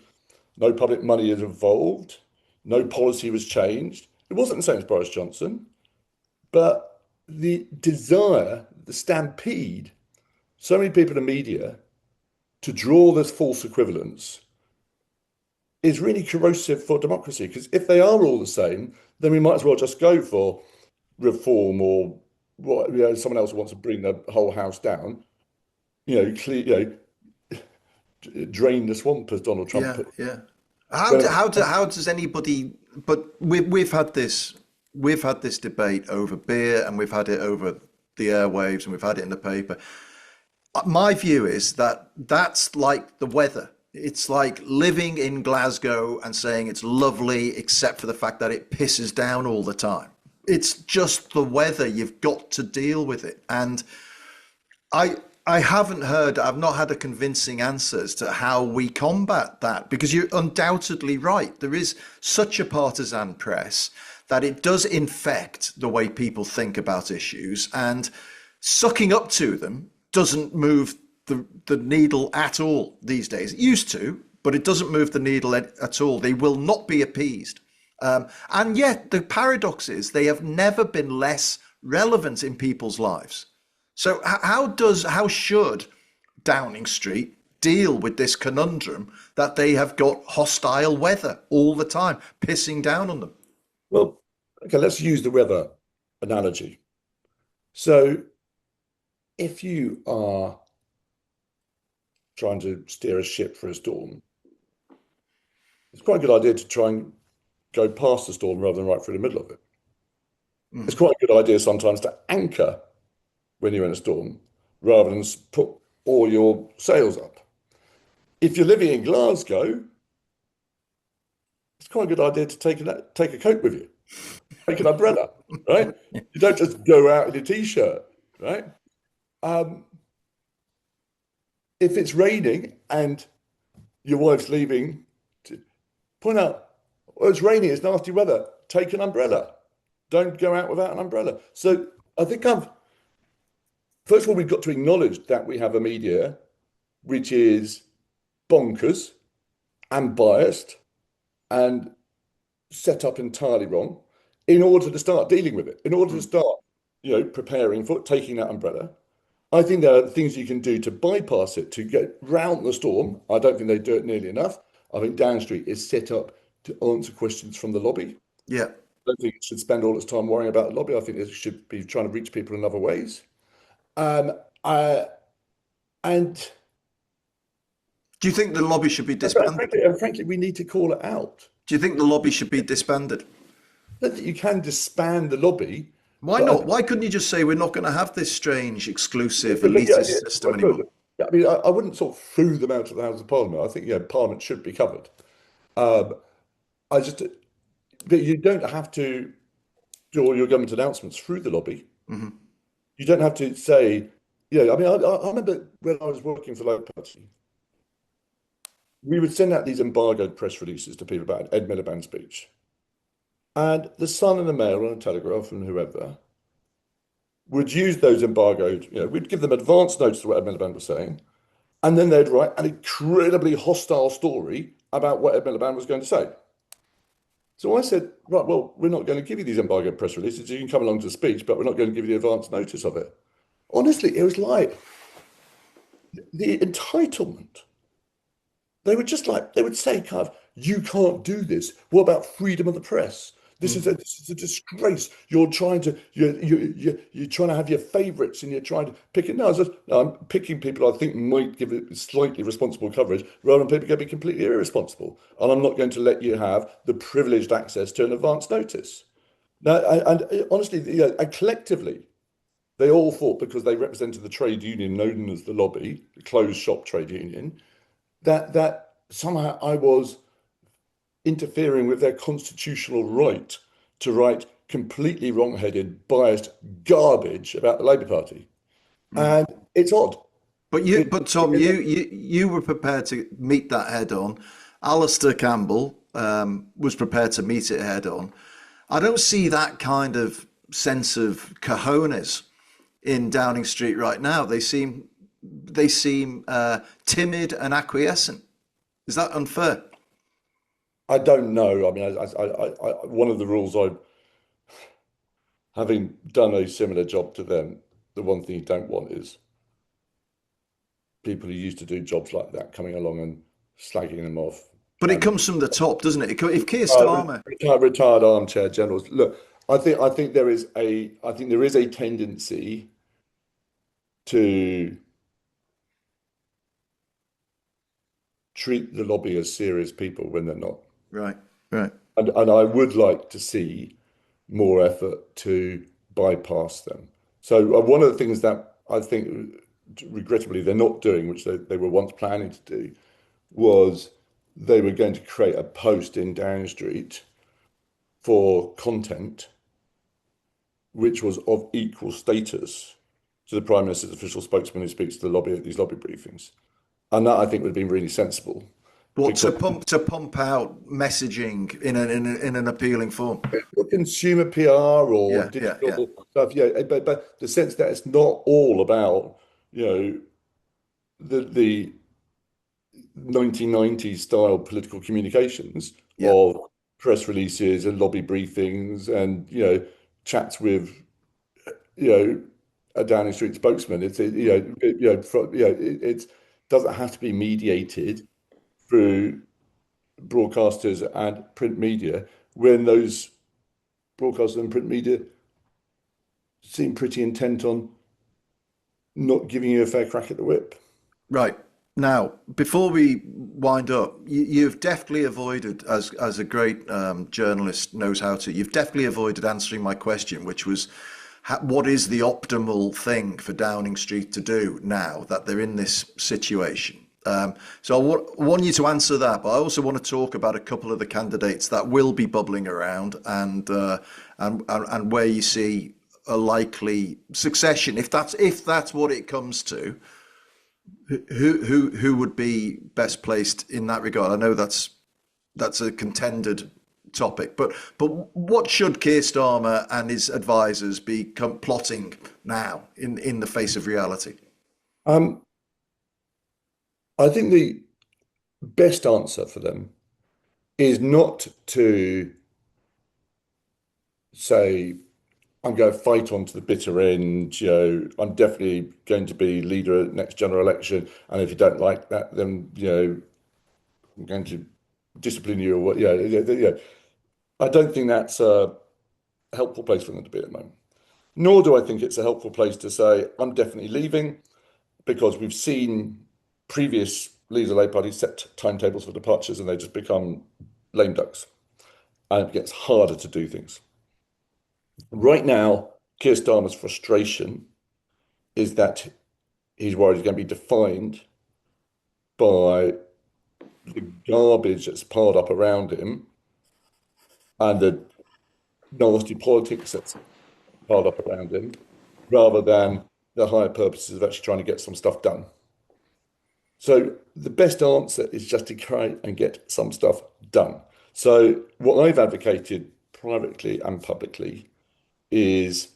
No public money is involved. No policy was changed. It wasn't the same as Boris Johnson, but the desire, the stampede, so many people in the media to draw this false equivalence is really corrosive for democracy. Because if they are all the same, then we might as well just go for reform or what, someone else wants to bring the whole house down. Drain the swamp, as Donald Trump Yeah. put. Yeah. When, How does anybody? But we've had this debate over beer, and we've had it over the airwaves, and we've had it in the paper. My view is that that's like the weather. It's like living in Glasgow and saying it's lovely, except for the fact that it pisses down all the time. It's just the weather. You've got to deal with it. And I I haven't heard, I've not had a convincing answer as to how we combat that, because you're undoubtedly right. There is such a partisan press that it does infect the way people think about issues, and sucking up to them doesn't move the needle at all these days. It used to, but it doesn't move the needle at all. They will not be appeased. And yet the paradox is they have never been less relevant in people's lives. So how should Downing Street deal with this conundrum that they have got hostile weather all the time, pissing down on them? Well, okay, let's use the weather analogy. So if you are trying to steer a ship for a storm, it's quite a good idea to try and go past the storm rather than right through the middle of it. It's Mm. quite a good idea sometimes to anchor when you're in a storm rather than put all your sails up. If you're living in Glasgow, it's quite a good idea to take a coat with you, take an umbrella, right? You don't just go out in a t-shirt, right? Um, if it's raining and your wife's leaving, to point out, well, it's raining, it's nasty weather, take an umbrella. Don't go out without an umbrella. So I think first of all, we've got to acknowledge that we have a media which is bonkers and biased and set up entirely wrong in order to start dealing with it, in order to Mm. start, preparing for taking that umbrella. I think there are things you can do to bypass it, to get round the storm. I don't think they do it nearly enough. I think Down Street is set up to answer questions from the lobby. Yeah. I don't think it should spend all its time worrying about the lobby. I think it should be trying to reach people in other ways. Um, I, and Do you think the lobby should be disbanded? frankly, we need to call it out. Do you think the lobby should be disbanded? Not that you can disband the lobby, Why but not? Why couldn't you just say we're not going to have this strange, exclusive, yeah, elitist system anymore? I mean, I wouldn't sort of throw them out of the House of Parliament. I think, Parliament should be covered. Um, I just, but you don't have to do all your government announcements through the lobby. Hmm. You don't have to say, I mean, I remember when I was working for Labour Party, we would send out these embargoed press releases to people about Ed Miliband's speech. And the Sun and the Mail and the Telegraph and whoever would use those embargoed, we'd give them advance notice of what Ed Miliband was saying. And then they'd write an incredibly hostile story about what Ed Miliband was going to say. So I said, right, well, we're not going to give you these embargoed press releases. You can come along to the speech, but we're not going to give you the advance notice of it. Honestly, it was like the entitlement. They were just like, they would say, kind of, you can't do this. What about freedom of the press? Mm. This is a disgrace. You're trying to you're trying to have your favourites and you're trying to pick it. No, no, I'm picking people I think might give it slightly responsible coverage rather than people going to be completely irresponsible. And I'm not going to let you have the privileged access to an advance notice. Now, and honestly, and collectively, they all thought because they represented the trade union known as the lobby, the closed shop trade union, that somehow I was interfering with their constitutional right to write completely wrong-headed, biased garbage about the Labour Party. Mm. And it's odd. It, But Tom, you were prepared to meet that head on. Alistair Campbell was prepared to meet it head on. I don't see that kind of sense of cojones in Downing Street right now. They seem timid and acquiescent. Is that unfair? I don't know. I mean, one of the rules having done a similar job to them, the one thing you don't want is people who used to do jobs like that coming along and slagging them off. But it And comes from the top, doesn't it? If Keir Starmer, retired armchair generals. Look, I think there is a tendency to treat the lobby as serious people when they're not. right, right. And I would like to see more effort to bypass them. So one of the things that I think, regrettably, they're not doing, which they were once planning to do, was they were going to create a post in Downing Street for content which was of equal status to the Prime Minister's official spokesman who speaks to the lobby at these lobby briefings. And that I think would have been really sensible What because to pump out messaging in an appealing form? consumer PR or Yeah, yeah, yeah, digital stuff, but the sense that it's not all about, the 1990s style political communications yeah. of press releases and lobby briefings and, chats with, you know, a Downing Street spokesman. It doesn't have to be mediated through broadcasters and print media when those broadcasters and print media seem pretty intent on not giving you a fair crack at the whip. Right. Now, before we wind up, you've definitely avoided, as a great journalist knows how to, you've definitely avoided answering my question, which was, what is the optimal thing for Downing Street to do now that they're in this situation? So want you to answer that, but I also want to talk about a couple of the candidates that will be bubbling around, and where you see a likely succession, if that's what it comes to. Who would be best placed in that regard? I know that's a contended topic, but what should Keir Starmer and his advisors be plotting now in the face of reality? Um, I think the best answer for them is not to say, I'm going to fight on to the bitter end. I'm definitely going to be leader at the next general election. And if you don't like that, then, I'm going to discipline you or what. Yeah. I don't think that's a helpful place for them to be at the moment. Nor do I think it's a helpful place to say, I'm definitely leaving, because we've seen previous leaders of the Labour Party set timetables for departures and they just become lame ducks. And it gets harder to do things. Right now, Keir Starmer's frustration is that he's worried he's going to be defined by the garbage that's piled up around him and the nasty politics that's piled up around him, rather than the higher purposes of actually trying to get some stuff done. So the best answer is just to try and get some stuff done. So what I've advocated privately and publicly is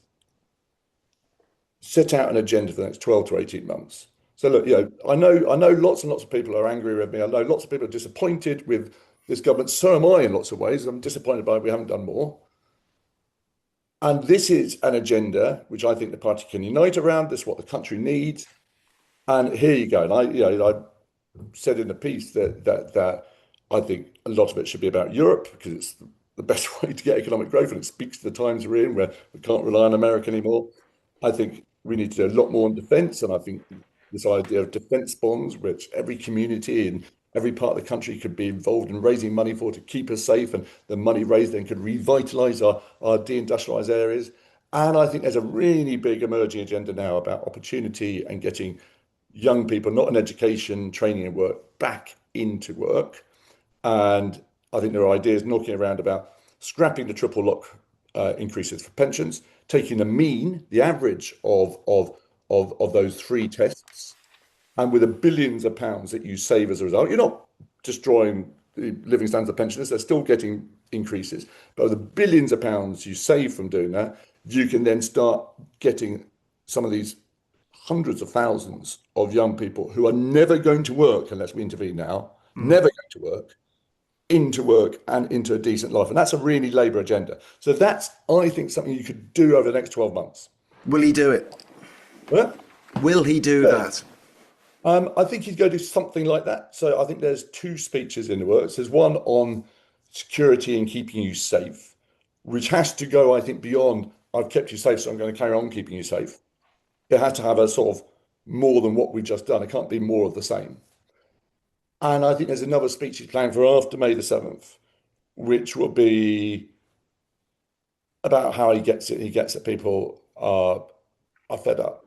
set out an agenda for the next 12 to 18 months. So look, I know lots and lots of people are angry with me. I know lots of people are disappointed with this government. So am I in lots of ways. I'm disappointed by it. We haven't done more. And this is an agenda which I think the party can unite around. This is what the country needs. And here you go. And I said in the piece that I think a lot of it should be about Europe, because it's the best way to get economic growth, and it speaks to the times we're in, where we can't rely on America anymore. I think we need to do a lot more on defence, and I think this idea of defence bonds, which every community in every part of the country could be involved in raising money for, to keep us safe, and the money raised then could revitalise our deindustrialised areas. And I think there's a really big emerging agenda now about opportunity and getting young people, not in education, training and work, back into work. And I think there are ideas knocking around about scrapping the triple lock increases for pensions, taking the mean, the average of those three tests, and with the billions of pounds that you save as a result, you're not destroying the living standards of pensioners, they're still getting increases. But with the billions of pounds you save from doing that, you can then start getting some of these hundreds of thousands of young people who are never going to work unless we intervene now, never going to work, into work and into a decent life. And that's a really Labour agenda. So that's, I think, something you could do over the next 12 months. Will he do it? Well, Will he do that? I think he's going to do something like that. So I think there's two speeches in the works. There's one on security and keeping you safe, which has to go, I think, beyond I've kept you safe, so I'm going to carry on keeping you safe. It has to have a sort of more than what we've just done. It can't be more of the same. And I think there's another speech he's planning for after May the 7th, which will be about how he gets it. He gets that people are fed up,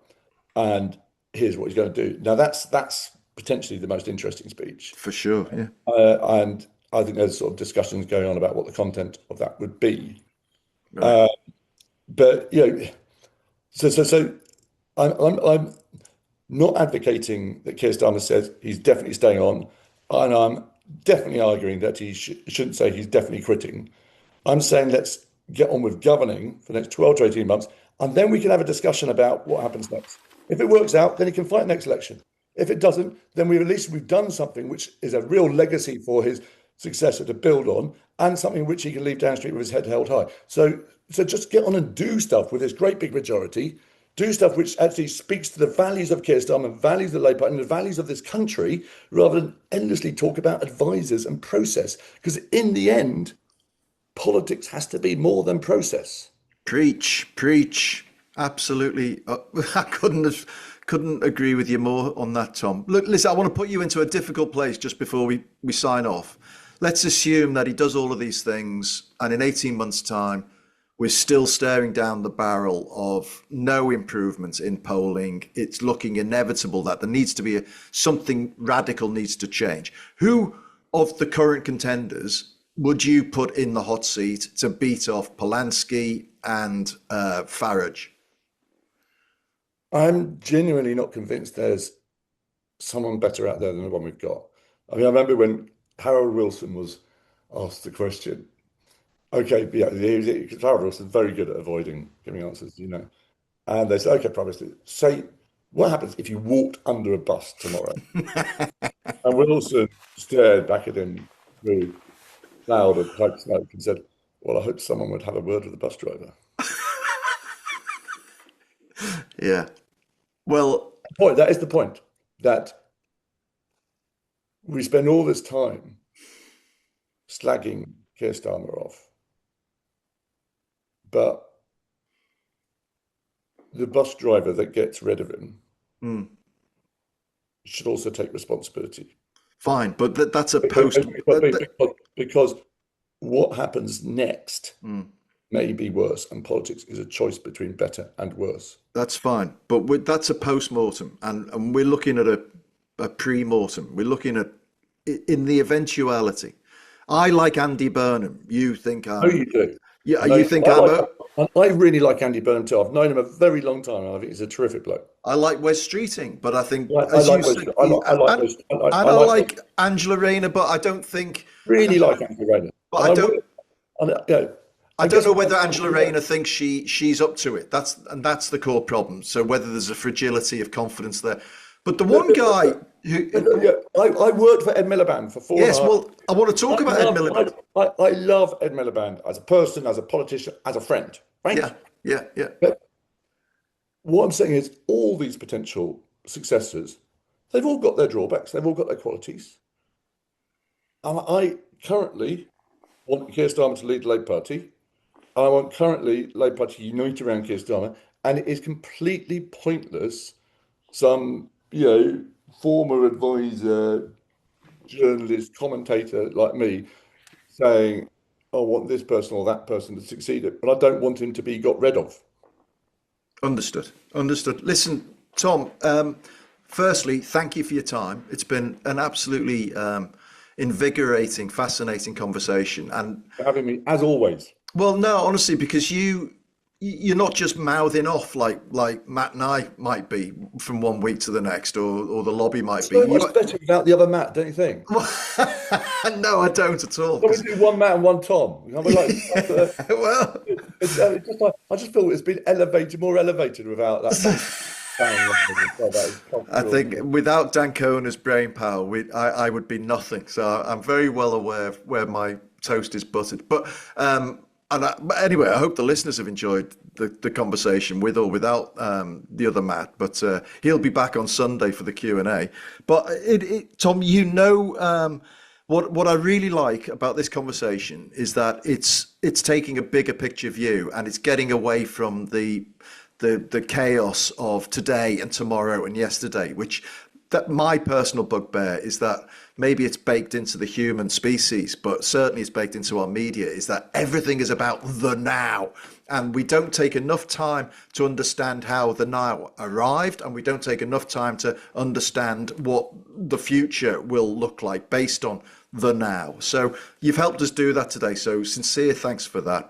and here's what he's going to do. Now that's potentially the most interesting speech, For sure, yeah. and I think there's sort of discussions going on about what the content of that would be. Right. But so I'm not advocating that Keir Starmer says he's definitely staying on, and I'm definitely arguing that he shouldn't say he's definitely quitting. I'm saying let's get on with governing for the next 12 to 18 months, and then we can have a discussion about what happens next. If it works out, then he can fight next election. If it doesn't, then we've done something which is a real legacy for his successor to build on, and something which he can leave down street with his head held high. So just get on and do stuff with this great big majority. Do stuff which actually speaks to the values of Keir Starmer, values of the Labour Party, and the values of this country, rather than endlessly talk about advisors and process. Because in the end, politics has to be more than process. Preach, preach. Absolutely. I couldn't agree with you more on that, Tom. Look, listen, I want to put you into a difficult place just before we sign off. Let's assume that he does all of these things, and in 18 months' time, we're still staring down the barrel of no improvements in polling. It's looking inevitable that there needs to be something radical needs to change. Who of the current contenders would you put in the hot seat to beat off Polanski and Farage? I'm genuinely not convinced there's someone better out there than the one we've got. I mean, I remember when Harold Wilson was asked the question. Okay, yeah, because Harold Wilson's very good at avoiding giving answers, And they said, okay, Prime Minister, say what happens if you walked under a bus tomorrow? And Wilson stared back at him through cloud of pipe smoke and said, well, I hope someone would have a word with the bus driver. Yeah. Well, That is the point, that we spend all this time slagging Keir Starmer off, but the bus driver that gets rid of him should also take responsibility. fine, but that's a post. Because what happens next may be worse, and politics is a choice between better and worse. That's fine, but that's a post-mortem, and we're looking at a pre-mortem. We're looking at in the eventuality. I like Andy Burnham. You think I'm? Oh, you do. Yeah, No, you think I'm? I really like Andy Burnham too. I've known him a very long time, and I think he's a terrific bloke. I like Wes Streeting, but I think I like Angela Rayner, but I don't think really like Angela Rayner. But I don't. I don't know whether Angela Rayner thinks she's up to it. That's the core problem. So whether there's a fragility of confidence there. But the one guy who I worked for Ed Miliband for 4 years. Yes, well, I want to talk about Ed Miliband. I love Ed Miliband as a person, as a politician, as a friend. Right? Yeah. But what I'm saying is all these potential successors, they've all got their drawbacks, they've all got their qualities. I currently want Keir Starmer to lead the Labour Party. I want currently Labour Party to unite around Keir Starmer, and it is completely pointless some, former advisor, journalist, commentator like me saying, I want this person or that person to succeed, but I don't want him to be got rid of. Understood. Listen, Tom, firstly, thank you for your time. It's been an absolutely invigorating, fascinating conversation. And for having me, as always. Well, no, honestly, because you're not just mouthing off like Matt and I might be from one week to the next, or the lobby might be. So much better without the other Matt, don't you think? No, I don't at all. Can we do one Matt and one Tom? Well, I just feel it's been more elevated without that. I think without Dancona's brain power, I would be nothing. So I'm very well aware of where my toast is buttered. But anyway, I hope the listeners have enjoyed the conversation with or without the other Matt. But he'll be back on Sunday for the Q&A. But Tom, what I really like about this conversation is that it's taking a bigger picture view, and it's getting away from the chaos of today and tomorrow and yesterday, that my personal bugbear is that maybe it's baked into the human species, but certainly it's baked into our media, is that everything is about the now. And we don't take enough time to understand how the now arrived, and we don't take enough time to understand what the future will look like based on the now. So you've helped us do that today. So sincere thanks for that.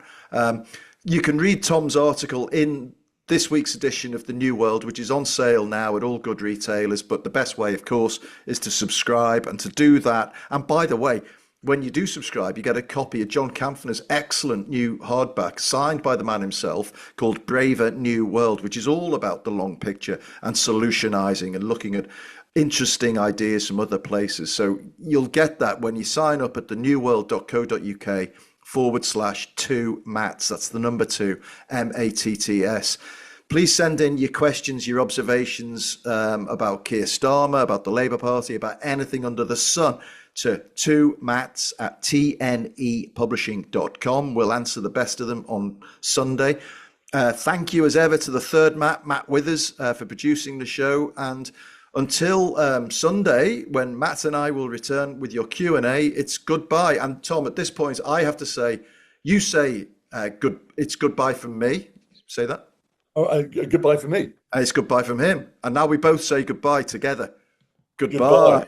You can read Tom's article in this week's edition of The New World, which is on sale now at all good retailers. But the best way, of course, is to subscribe, and to do that. And by the way, when you do subscribe, you get a copy of John Camphoner's excellent new hardback signed by the man himself called Braver New World, which is all about the long picture and solutionizing and looking at interesting ideas from other places. So you'll get that when you sign up at thenewworld.co.uk/2Matts. That's the number 2, MATTS. Please send in your questions, your observations about Keir Starmer, about the Labour Party, about anything under the sun to 2Matts@tnepublishing.com. We'll answer the best of them on Sunday. Thank you as ever to the third Matt Withers, for producing the show. And until Sunday, when Matt and I will return with your Q&A, it's goodbye. And Tom, at this point, I have to say, you say it's goodbye from me. Say that. Oh, goodbye for me. And it's goodbye from him. And now we both say goodbye together. Goodbye. Goodbye.